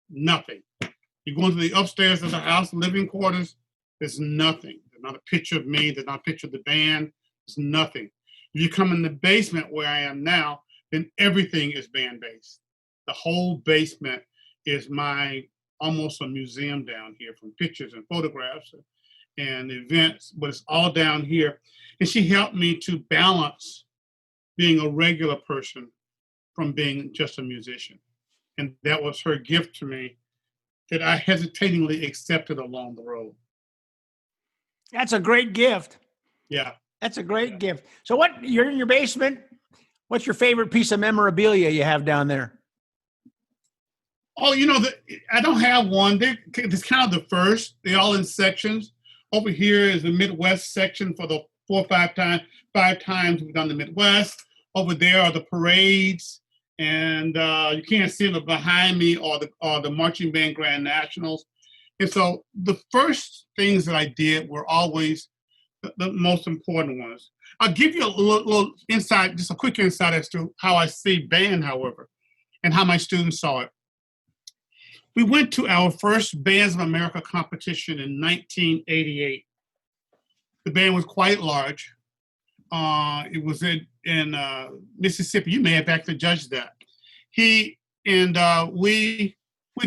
[SPEAKER 3] Nothing. You go into the upstairs of the house, living quarters, there's nothing. There's not a picture of me, there's not a picture of the band, there's nothing. If you come in the basement where I am now, then everything is band-based. The whole basement is almost a museum down here, from pictures and photographs and events, but it's all down here. And she helped me to balance being a regular person from being just a musician. And that was her gift to me that I hesitatingly accepted along the road.
[SPEAKER 2] That's a great gift.
[SPEAKER 3] Yeah.
[SPEAKER 2] That's a great gift. So you're in your basement. What's your favorite piece of memorabilia you have down there?
[SPEAKER 3] Oh, I don't have one. It's kind of the first. They're all in sections. Over here is the Midwest section for the 4 or 5 times we've done the Midwest. Over there are the parades, and you can't see them behind me, or the marching band Grand Nationals. And so the first things that I did were always the most important ones. I'll give you a little insight, just a quick insight as to how I see band, however, and how my students saw it. We went to our first Bands of America competition in 1988. The band was quite large. It was in Mississippi. You may have actually judged that. We'd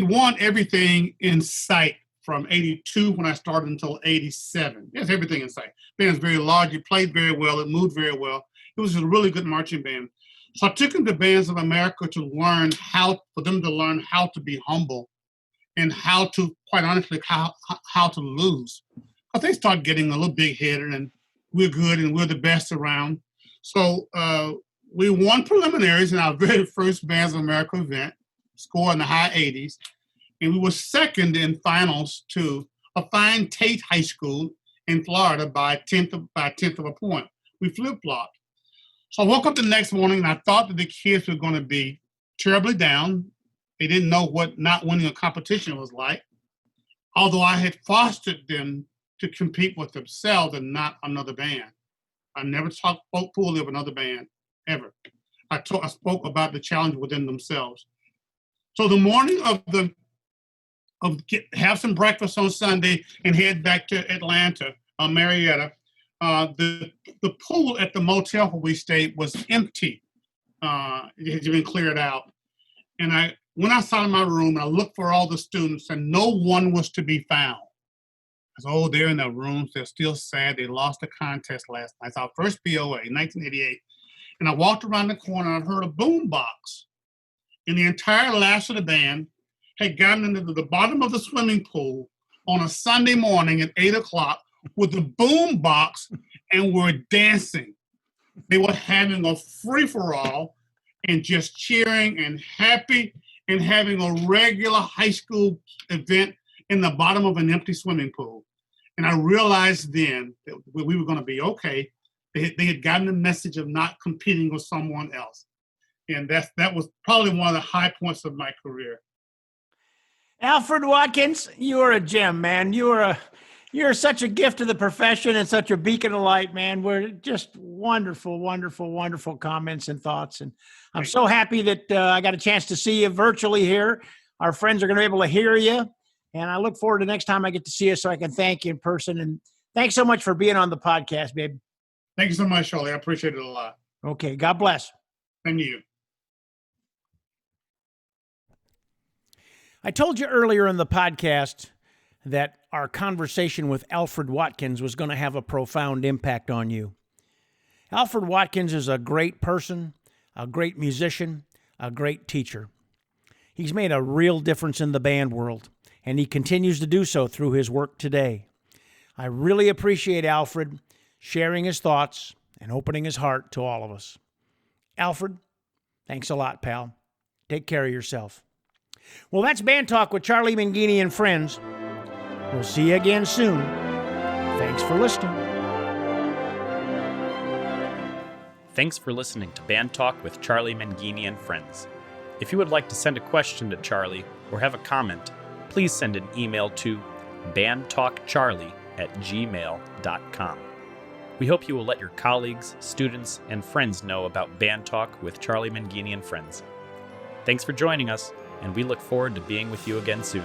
[SPEAKER 3] won everything in sight from 82 when I started until 87. Yes, everything inside. Band's very large. It played very well. It moved very well. It was a really good marching band. So I took them to Bands of America to learn for them to learn how to be humble and how to, quite honestly, how to lose. Because they start getting a little big-headed and we're good and we're the best around. So we won preliminaries in our very first Bands of America event, score in the high 80s. And we were second in finals to a fine Tate High School in Florida by a tenth of a point. We flip-flopped. So I woke up the next morning and I thought that the kids were going to be terribly down. They didn't know what not winning a competition was like. Although I had fostered them to compete with themselves and not another band. I never spoke poorly of another band, ever. I spoke about the challenge within themselves. So the morning have some breakfast on Sunday and head back to Atlanta, Marietta. The pool at the motel where we stayed was empty. It had been cleared out. And I went outside of my room and I looked for all the students and no one was to be found. I said, oh, they're in their rooms. They're still sad. They lost the contest last night. It's our first BOA, 1988. And I walked around the corner and I heard a boom box. And the entire Lassiter band had gotten into the bottom of the swimming pool on a Sunday morning at 8 o'clock with the boom box and were dancing. They were having a free-for-all and just cheering and happy and having a regular high school event in the bottom of an empty swimming pool. And I realized then that we were going to be okay. They had gotten the message of not competing with someone else. And that was probably one of the high points of my career.
[SPEAKER 2] Alfred Watkins, you are a gem, man. You're such a gift to the profession and such a beacon of light, man. We're just wonderful, wonderful, wonderful comments and thoughts. And I'm so happy that I got a chance to see you virtually here. Our friends are going to be able to hear you. And I look forward to next time I get to see you so I can thank you in person. And thanks so much for being on the podcast, babe.
[SPEAKER 3] Thank you so much, Charlie. I appreciate it a lot.
[SPEAKER 2] Okay. God bless.
[SPEAKER 3] And you.
[SPEAKER 2] I told you earlier in the podcast that our conversation with Alfred Watkins was going to have a profound impact on you. Alfred Watkins is a great person, a great musician, a great teacher. He's made a real difference in the band world, and he continues to do so through his work today. I really appreciate Alfred sharing his thoughts and opening his heart to all of us. Alfred, thanks a lot, pal. Take care of yourself. Well, that's Band Talk with Charlie Mangini and friends. We'll see you again soon. Thanks for listening.
[SPEAKER 1] Thanks for listening to Band Talk with Charlie Mangini and friends. If you would like to send a question to Charlie or have a comment, please send an email to bandtalkcharlie@gmail.com. We hope you will let your colleagues, students, and friends know about Band Talk with Charlie Mangini and friends. Thanks for joining us, and we look forward to being with you again soon.